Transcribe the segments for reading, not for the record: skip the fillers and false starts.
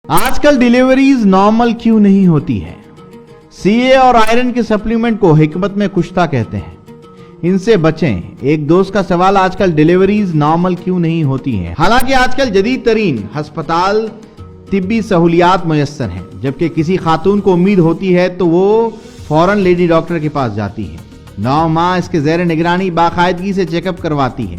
آج کل deliveries normal کیوں نہیں ہوتی ہے؟ سی اے اور آئرن کے سپلیمنٹ کو حکمت میں کشتہ کہتے ہیں، ان سے بچیں۔ ایک دوست کا سوال، آج کل ڈیلیوریز نارمل کیوں نہیں ہوتی ہیں؟ حالانکہ آج کل جدید ترین ہسپتال طبی سہولیات میسر ہیں، جبکہ کسی خاتون کو امید ہوتی ہے تو وہ فوراً لیڈی ڈاکٹر کے پاس جاتی ہے۔ 9 ماہ اس کے زیر نگرانی باقاعدگی سے چیک اپ کرواتی ہے،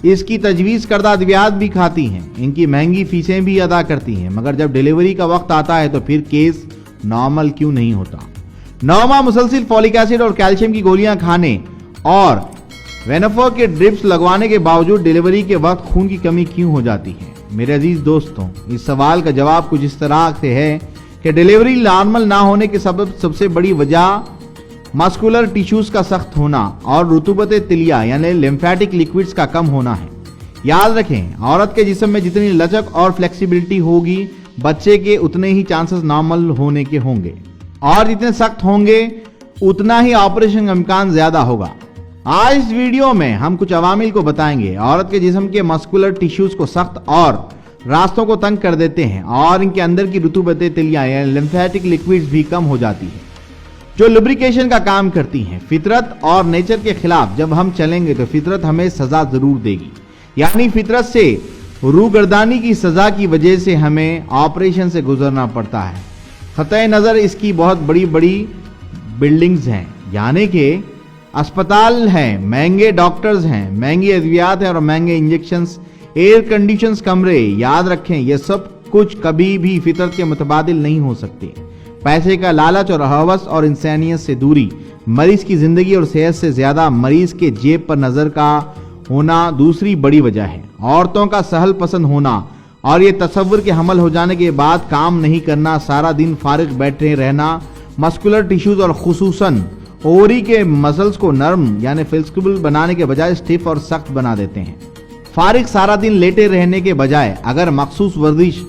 اس کی تجویز کردہ ادویات بھی کھاتی ہیں، ان کی مہنگی فیسیں بھی ادا کرتی ہیں، مگر جب ڈیلیوری کا وقت آتا ہے تو پھر کیس نارمل کیوں نہیں ہوتا؟ 9 ماہ مسلسل فولک ایسڈ اور کیلشیم کی گولیاں کھانے اور وینفور کے ڈرپس لگوانے کے باوجود ڈیلیوری کے وقت خون کی کمی کیوں ہو جاتی ہے؟ میرے عزیز دوستوں، اس سوال کا جواب کچھ اس طرح سے ہے کہ ڈیلیوری نارمل نہ ہونے کے سب سے بڑی وجہ مسکولر ٹیشوز کا سخت ہونا اور رطوبت تلیہ یعنی لیمفیٹک لیکوڈز کا کم ہونا ہے۔ یاد رکھیں، عورت کے جسم میں جتنی لچک اور فلیکسیبلٹی ہوگی، بچے کے اتنے ہی چانسز نارمل ہونے کے ہوں گے، اور جتنے سخت ہوں گے اتنا ہی آپریشن کا امکان زیادہ ہوگا۔ آج اس ویڈیو میں ہم کچھ عوامل کو بتائیں گے عورت کے جسم کے مسکولر ٹیشوز کو سخت اور راستوں کو تنگ کر دیتے ہیں، اور ان کے اندر کی رطوبت تلیہ یعنی لیمفیٹک لیکوڈز بھی کم ہو جاتی ہے، جو لبریکیشن کا کام کرتی ہیں۔ فطرت اور نیچر کے خلاف جب ہم چلیں گے تو فطرت ہمیں سزا ضرور دے گی، یعنی فطرت سے روگردانی کی سزا کی وجہ سے ہمیں آپریشن سے گزرنا پڑتا ہے۔ قطع نظر اس کی بہت بڑی بڑی بلڈنگز ہیں، یعنی کہ اسپتال ہیں، مہنگے ڈاکٹرز ہیں، مہنگی ادویات ہیں اور مہنگے انجیکشنز، ایئر کنڈیشنز کمرے۔ یاد رکھیں، یہ سب کچھ کبھی بھی فطرت کے متبادل نہیں ہو سکتے۔ پیسے کا لالچ اور ہوس اور انسانیت سے دوری مریض کی زندگی اور صحت سے زیادہ مریض کے جیب پر نظر کا ہونا دوسری بڑی وجہ ہے۔ عورتوں کا سہل پسند ہونا اور یہ تصور کے حمل ہو جانے کے بعد کام نہیں کرنا، سارا دن فارغ بیٹھے رہنا، مسکولر ٹیشوز اور خصوصاً اوری کے مسلز کو نرم یعنی فلیکسیبل بنانے کے بجائے اسٹیف اور سخت بنا دیتے ہیں۔ فارغ سارا دن لیٹے رہنے کے بجائے اگر مخصوص ورزش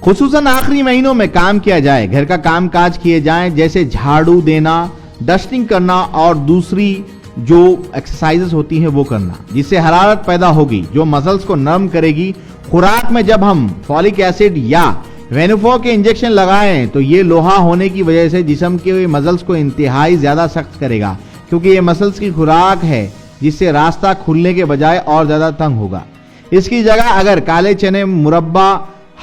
خصوصاً آخری مہینوں میں کام کیا جائے، گھر کا کام کاج کیے جائیں، جیسے جھاڑو دینا، ڈسٹنگ کرنا اور دوسری جو ایکسرسائزز ہوتی ہیں وہ کرنا، جس سے حرارت پیدا ہوگی جو مسلز کو نرم کرے گی۔ خوراک میں جب ہم فولک ایسڈ یا وینفور کے انجیکشن لگائیں تو یہ لوہا ہونے کی وجہ سے جسم کے مسلز کو انتہائی زیادہ سخت کرے گا، کیونکہ یہ مسلز کی خوراک ہے جس سے راستہ کھلنے کے بجائے اور زیادہ تنگ ہوگا۔ اس کی جگہ اگر کالے چنے، مربع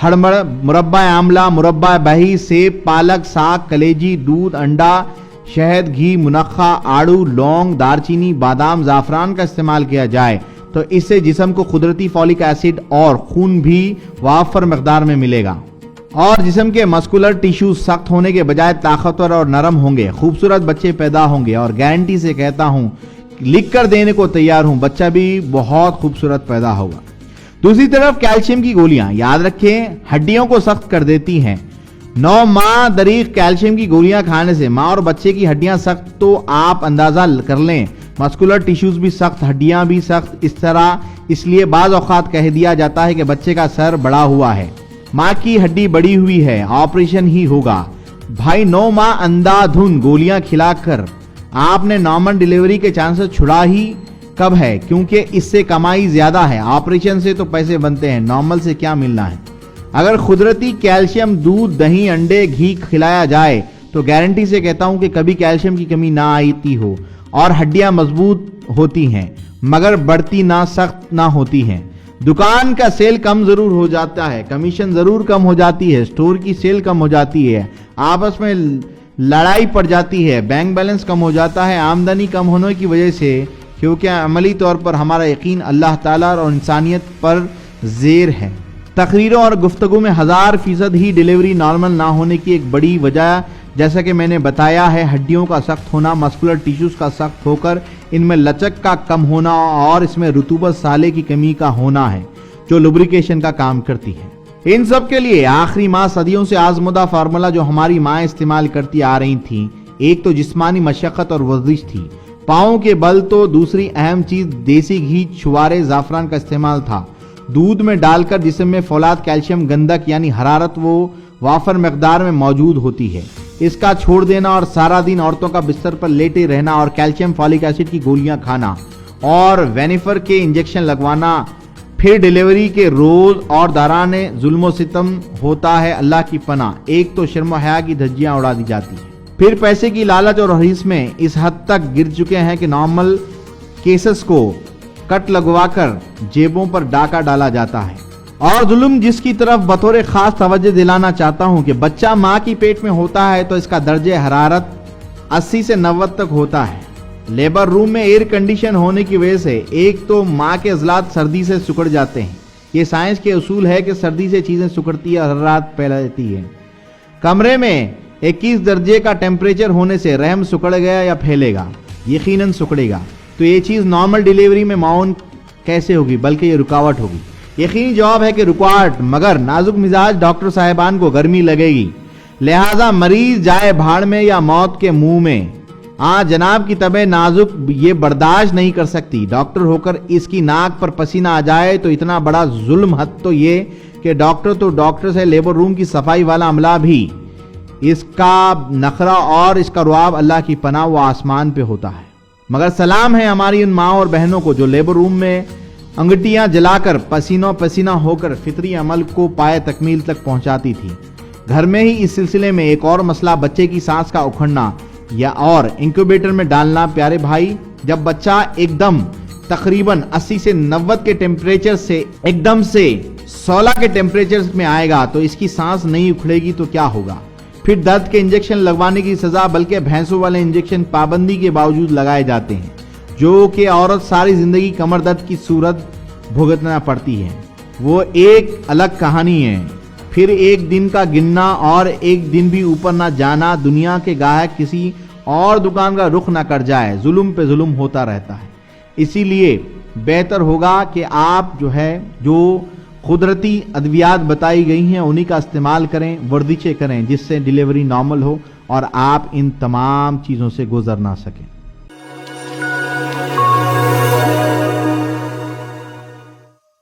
ہڑمڑ، مربع آملہ، مربع بہی، سیب، پالک، ساگ، کلیجی، دودھ، انڈا، شہد، گھی، منقع، آڑو، لونگ، دارچینی، بادام، زعفران کا استعمال کیا جائے تو اس سے جسم کو قدرتی فولک ایسڈ اور خون بھی وافر مقدار میں ملے گا، اور جسم کے مسکولر ٹیشوز سخت ہونے کے بجائے طاقتور اور نرم ہوں گے، خوبصورت بچے پیدا ہوں گے، اور گارنٹی سے کہتا ہوں، لکھ کر دینے کو تیار ہوں، بچہ بھی بہت خوبصورت پیدا ہوگا۔ دوسری طرف کیلشیم کی گولیاں، یاد رکھیں، ہڈیوں کو سخت کر دیتی ہیں۔ 9 ماہ دریغ کیلشیم کی گولیاں کھانے سے ماں اور بچے کی ہڈیاں سخت تو آپ اندازہ کر لیں، مسکولر ٹیشوز بھی سخت، ہڈیاں بھی سخت۔ اس لیے بعض اوقات کہہ دیا جاتا ہے کہ بچے کا سر بڑا ہوا ہے، ماں کی ہڈی بڑی ہوئی ہے، آپریشن ہی ہوگا۔ بھائی، 9 ماہ اندھا دھند گولیاں کھلا کر آپ نے نارمل ڈیلیوری کے چانسز چھڑا ہی کب ہے؟ کیونکہ اس سے کمائی زیادہ ہے، آپریشن سے تو پیسے بنتے ہیں، نارمل سے کیا ملنا ہے؟ اگر قدرتی کیلشیم دودھ، دہی، انڈے، گھی کھلایا جائے تو گارنٹی سے کہتا ہوں کہ کبھی کیلشیم کی کمی نہ آتی ہو، اور ہڈیاں مضبوط ہوتی ہیں مگر بڑھتی نہ، سخت نہ ہوتی ہیں۔ دکان کا سیل کم ضرور ہو جاتا ہے، کمیشن ضرور کم ہو جاتی ہے، سٹور کی سیل کم ہو جاتی ہے، آپس میں لڑائی پڑ جاتی ہے، بینک بیلنس کم ہو جاتا ہے، آمدنی کم ہونے کی وجہ سے، کیونکہ عملی طور پر ہمارا یقین اللہ تعالیٰ اور انسانیت پر زیر ہے۔ تقریروں اور گفتگو میں 1000% ہی ڈیلیوری نارمل نہ ہونے کی ایک بڑی وجہ، جیسا کہ میں نے بتایا ہے، ہڈیوں کا سخت ہونا، مسکولر ٹیشوز کا سخت ہو کر ان میں لچک کا کم ہونا اور اس میں رطوبت سالے کی کمی کا ہونا ہے، جو لبریکیشن کا کام کرتی ہے۔ ان سب کے لیے آخری ماہ صدیوں سے آزمودہ فارمولا جو ہماری ماں استعمال کرتی آ رہی تھیں، ایک تو جسمانی مشقت اور ورزش تھی، پاؤں کے بل، تو دوسری اہم چیز دیسی گھی، چھوارے، زعفران کا استعمال تھا، دودھ میں ڈال کر جسم میں فولاد، کیلشیم، گندک یعنی حرارت وہ وافر مقدار میں موجود ہوتی ہے، اس کا چھوڑ دینا اور سارا دن عورتوں کا بستر پر لیٹے رہنا اور کیلشیم فولک ایسڈ کی گولیاں کھانا اور وینیفر کے انجیکشن لگوانا پھر ڈیلیوری کے روز اور دوران ظلم و ستم ہوتا ہے، اللہ کی پناہ۔ ایک تو شرم و حیا کی دھجیاں اڑا دی جاتی ہیں، پھر پیسے کی لالچ اور حریص میں اس حد تک گر چکے ہیں کہ نارمل کیسز کو کٹ لگوا کر جیبوں پر ڈاکہ ڈالا جاتا ہے۔ اور ظلم جس کی طرف بطور خاص توجہ دلانا چاہتا ہوں کہ بچہ ماں کی پیٹ میں ہوتا ہے تو اس کا درجہ حرارت 80 سے 90 تک ہوتا ہے۔ لیبر روم میں ایئر کنڈیشن ہونے کی وجہ سے ایک تو ماں کے عضلات سردی سے سکڑ جاتے ہیں، یہ سائنس کے اصول ہے کہ سردی سے چیزیں سکڑتی ہیں اور حرارت پھیلتی ہے۔ کمرے میں 21 درجے کا ٹیمپریچر ہونے سے رحم سکڑ گیا یا پھیلے گا، یقیناً سکڑے گا، تو یہ چیز نارمل ڈیلیوری میں معاون کیسے ہوگی، بلکہ یہ رکاوٹ ہوگی۔ یقینی جواب ہے کہ رکاوٹ، مگر نازک مزاج ڈاکٹر صاحبان کو گرمی لگے گی، لہذا مریض جائے بھاڑ میں یا موت کے منہ میں۔ جناب کی طبع نازک یہ برداشت نہیں کر سکتی، ڈاکٹر ہو کر اس کی ناک پر پسینہ آ جائے تو اتنا بڑا ظلم۔ حد تو یہ کہ ڈاکٹر سے لیبر روم کی صفائی والا عملہ بھی، اس کا نخرہ اور اس کا رعب اللہ کی پناہ وہ آسمان پہ ہوتا ہے۔ مگر سلام ہے ہماری ان ماں اور بہنوں کو جو لیبر روم میں انگٹیاں جلا کر پسینہ پسینہ ہو کر فطری عمل کو پائے تکمیل تک پہنچاتی تھی۔ گھر میں ہی اس سلسلے میں ایک اور مسئلہ بچے کی سانس کا اکھڑنا یا اور انکیوبیٹر میں ڈالنا۔ پیارے بھائی، جب بچہ ایک دم تقریباً 80 سے 90 کے ٹیمپریچر سے ایک دم سے 16 کے ٹیمپریچر میں آئے گا تو اس کی سانس نہیں اکھڑے گی تو کیا ہوگا؟ پھر درد کے انجیکشن لگوانے کی سزا، بلکہ بھینسوں والے انجیکشن پابندی کے باوجود لگائے جاتے ہیں، جو کہ عورت ساری زندگی کمر درد کی صورت بھگتنا پڑتی ہے، وہ ایک الگ کہانی ہے۔ پھر ایک دن کا گننا اور ایک دن بھی اوپر نہ جانا، دنیا کے گاہک کسی اور دکان کا رخ نہ کر جائے، ظلم پہ ظلم ہوتا رہتا ہے۔ اسی لیے بہتر ہوگا کہ آپ جو قدرتی ادویات بتائی گئی ہیں انہی کا استعمال کریں، ورزشیں کریں، جس سے ڈیلیوری نارمل ہو اور آپ ان تمام چیزوں سے گزر نہ سکیں۔